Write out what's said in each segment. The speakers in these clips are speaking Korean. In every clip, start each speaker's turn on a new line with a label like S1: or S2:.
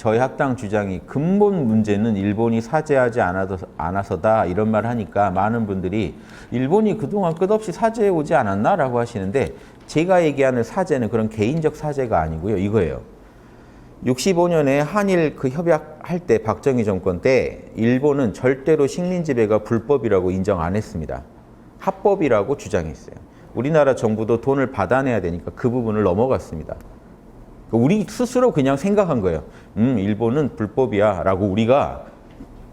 S1: 저희 학당 주장이 근본 문제는 일본이 사죄하지 않아서다 이런 말 하니까 많은 분들이 일본이 그동안 끝없이 사죄해 오지 않았나라고 하시는데 제가 얘기하는 사죄는 그런 개인적 사죄가 아니고요. 이거예요. 65년에 한일 그 협약할 때 박정희 정권 때 일본은 절대로 식민 지배가 불법이라고 인정 안 했습니다. 합법이라고 주장했어요. 우리나라 정부도 돈을 받아내야 되니까 그 부분을 넘어갔습니다. 우리 스스로 그냥 생각한 거예요. 일본은 불법이야 라고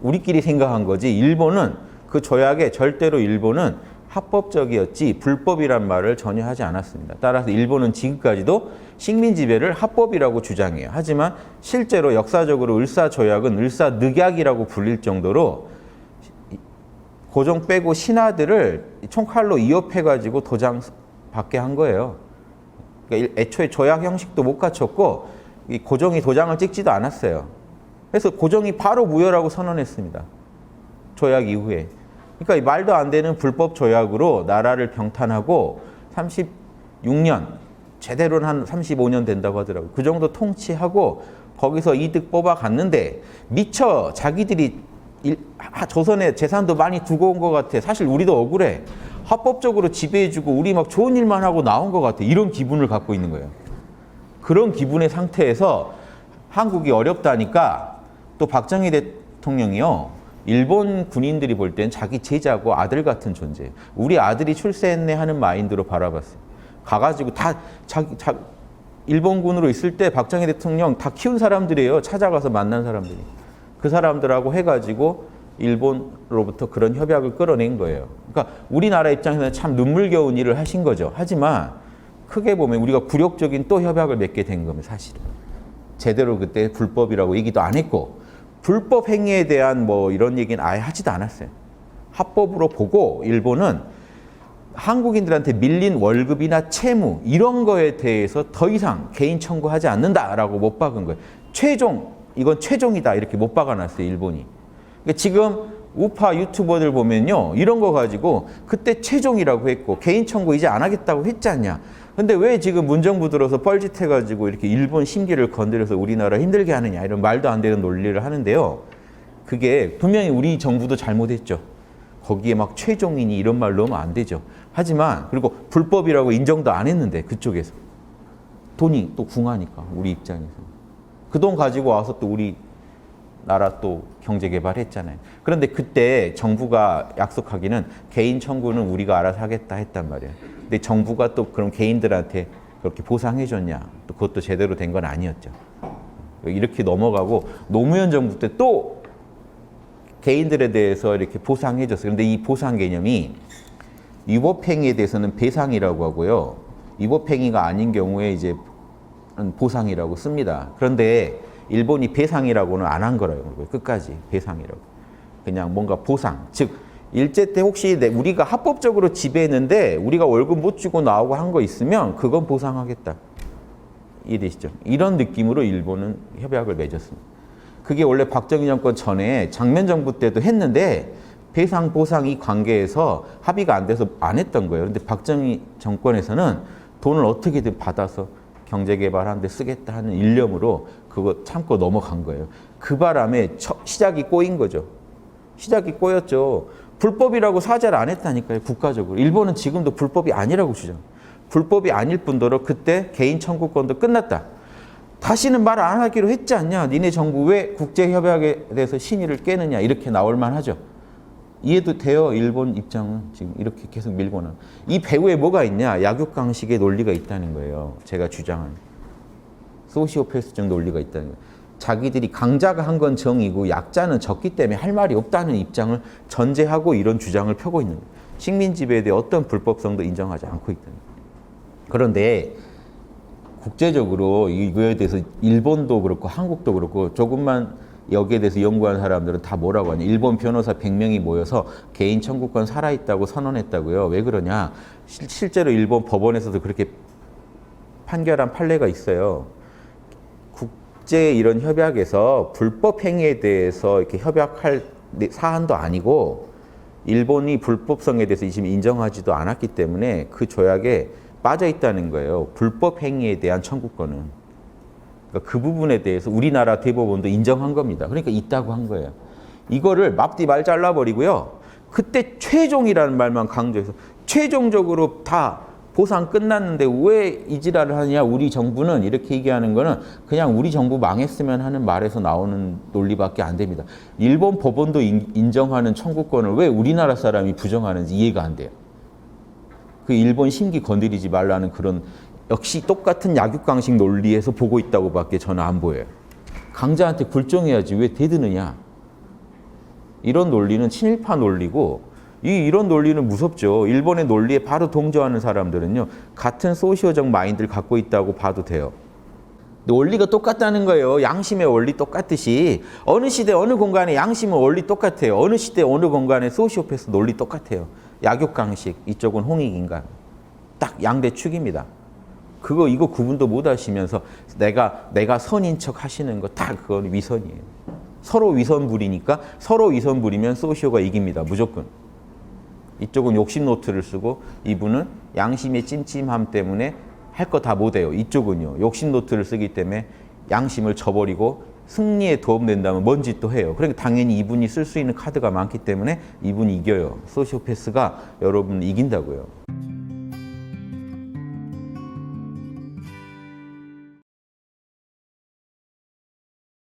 S1: 우리끼리 생각한 거지 일본은 그 조약에 절대로 일본은 합법적이었지 불법이란 말을 전혀 하지 않았습니다. 따라서 일본은 지금까지도 식민 지배를 합법이라고 주장해요. 하지만 실제로 역사적으로 을사조약은 을사늑약이라고 불릴 정도로 고종 빼고 신하들을 총칼로 이업해가지고 도장 받게 한 거예요. 그러니까 애초에 조약 형식도 못 갖췄고 고종이 도장을 찍지도 않았어요. 그래서 고종이 바로 무효라고 선언했습니다. 조약 이후에. 그러니까 말도 안 되는 불법 조약으로 나라를 병탄하고 36년, 제대로는 한 35년 된다고 하더라고요. 그 정도 통치하고 거기서 이득 뽑아갔는데 미처 자기들이 조선에 재산도 많이 두고 온 것 같아. 사실 우리도 억울해. 합법적으로 지배해주고 우리 막 좋은 일만 하고 나온 것 같아. 이런 기분을 갖고 있는 거예요. 그런 기분의 상태에서 한국이 어렵다니까 또 박정희 대통령이요. 일본 군인들이 볼 땐 자기 제자고 아들 같은 존재예요. 우리 아들이 출세했네 하는 마인드로 바라봤어요. 가가지고 다 일본군으로 있을 때 박정희 대통령 다 키운 사람들이에요. 찾아가서 만난 사람들이. 그 사람들하고 해가지고 일본으로부터 그런 협약을 끌어낸 거예요. 그러니까 우리나라 입장에서는 참 눈물겨운 일을 하신 거죠. 하지만 크게 보면 우리가 굴욕적인 또 협약을 맺게 된 겁니다. 사실은. 제대로 그때 불법이라고 얘기도 안 했고 불법 행위에 대한 뭐 이런 얘기는 아예 하지도 않았어요. 합법으로 보고 일본은 한국인들한테 밀린 월급이나 채무 이런 거에 대해서 더 이상 개인 청구하지 않는다라고 못 박은 거예요. 이건 최종이다 이렇게 못 박아놨어요. 일본이. 그러니까 지금 우파 유튜버들 보면요. 이런 거 가지고 그때 최종이라고 했고 개인 청구 이제 안 하겠다고 했지 않냐. 근데 왜 지금 문정부 들어서 뻘짓해가지고 이렇게 일본 심기를 건드려서 우리나라 힘들게 하느냐 이런 말도 안 되는 논리를 하는데요. 그게 분명히 우리 정부도 잘못했죠. 거기에 막 최종이니 이런 말 넣으면 안 되죠. 하지만 그리고 불법이라고 인정도 안 했는데 그쪽에서 돈이 또 궁하니까 우리 입장에서 그 돈 가지고 와서 또 우리 나라 또 경제 개발했잖아요. 그런데 그때 정부가 약속하기는 개인 청구는 우리가 알아서 하겠다 했단 말이에요. 근데 정부가 또 그럼 개인들한테 그렇게 보상해 줬냐? 또 그것도 제대로 된 건 아니었죠. 이렇게 넘어가고 노무현 정부 때 또 개인들에 대해서 이렇게 보상해 줬어요. 그런데 이 보상 개념이 위법행위에 대해서는 배상이라고 하고요. 위법행위가 아닌 경우에 이제 보상이라고 씁니다. 그런데 일본이 배상이라고는 안 한 거라고요. 끝까지 배상이라고. 그냥 뭔가 보상. 즉 일제 때 혹시 우리가 합법적으로 지배했는데 우리가 월급 못 주고 나오고 한 거 있으면 그건 보상하겠다. 이해되시죠? 이런 느낌으로 일본은 협약을 맺었습니다. 그게 원래 박정희 정권 전에 장면 정부 때도 했는데 배상, 보상 이 관계에서 합의가 안 돼서 안 했던 거예요. 근데 박정희 정권에서는 돈을 어떻게든 받아서 경제개발하는 데 쓰겠다 하는 일념으로 그거 참고 넘어간 거예요. 그 바람에 시작이 꼬인 거죠. 시작이 꼬였죠. 불법이라고 사죄를 안 했다니까요. 국가적으로. 일본은 지금도 불법이 아니라고 주장. 불법이 아닐 뿐더러 그때 개인 청구권도 끝났다. 다시는 말 안 하기로 했지 않냐. 니네 정부 왜 국제협약에 대해서 신의를 깨느냐. 이렇게 나올 만하죠. 이해도 돼요. 일본 입장은 지금 이렇게 계속 밀고 나. 이 배후에 뭐가 있냐. 약육강식의 논리가 있다는 거예요. 제가 주장한. 소시오패스적 논리가 있다는 거예요. 자기들이 강자가 한 건 정이고 약자는 졌기 때문에 할 말이 없다는 입장을 전제하고 이런 주장을 펴고 있는 거예요. 식민 지배에 대해 어떤 불법성도 인정하지 않고 있다는 거예요. 그런데 국제적으로 이거에 대해서 일본도 그렇고 한국도 그렇고 조금만 여기에 대해서 연구하는 사람들은 다 뭐라고 하냐. 일본 변호사 100명이 모여서 개인 청구권 살아있다고 선언했다고요. 왜 그러냐. 실제로 일본 법원에서도 그렇게 판결한 판례가 있어요. 국제 이런 협약에서 불법 행위에 대해서 이렇게 협약할 사안도 아니고 일본이 불법성에 대해서 지금 인정하지도 않았기 때문에 그 조약에 빠져 있다는 거예요. 불법 행위에 대한 청구권은. 그러니까 그 부분에 대해서 우리나라 대법원도 인정한 겁니다. 그러니까 있다고 한 거예요. 이거를 앞뒤 말 잘라버리고요. 그때 최종이라는 말만 강조해서 최종적으로 다 보상 끝났는데 왜 이 지랄을 하냐 우리 정부는 이렇게 얘기하는 거는 그냥 우리 정부 망했으면 하는 말에서 나오는 논리밖에 안 됩니다. 일본 법원도 인정하는 청구권을 왜 우리나라 사람이 부정하는지 이해가 안 돼요. 그 일본 심기 건드리지 말라는 그런 역시 똑같은 약육강식 논리에서 보고 있다고밖에 저는 안 보여요. 강자한테 굴종해야지 왜 대드느냐. 이런 논리는 친일파 논리고 이런 논리는 무섭죠. 일본의 논리에 바로 동조하는 사람들은요. 같은 소시오적 마인드를 갖고 있다고 봐도 돼요. 원리가 똑같다는 거예요. 양심의 원리 똑같듯이 어느 시대 어느 공간에 양심의 원리 똑같아요. 어느 시대 어느 공간에 소시오패스 논리 똑같아요. 약육강식 이쪽은 홍익인간 딱 양대축입니다. 이거 구분도 못 하시면서 내가 선인 척 하시는 거 다 그건 위선이에요. 서로 위선 부리니까 서로 위선 부리면 소시오가 이깁니다. 무조건. 이쪽은 욕심 노트를 쓰고 이분은 양심의 찜찜함 때문에 할 거 다 못해요. 이쪽은요. 욕심 노트를 쓰기 때문에 양심을 저버리고 승리에 도움된다면 뭔 짓도 해요. 그러니까 당연히 이분이 쓸 수 있는 카드가 많기 때문에 이분이 이겨요. 소시오패스가 여러분 이긴다고요.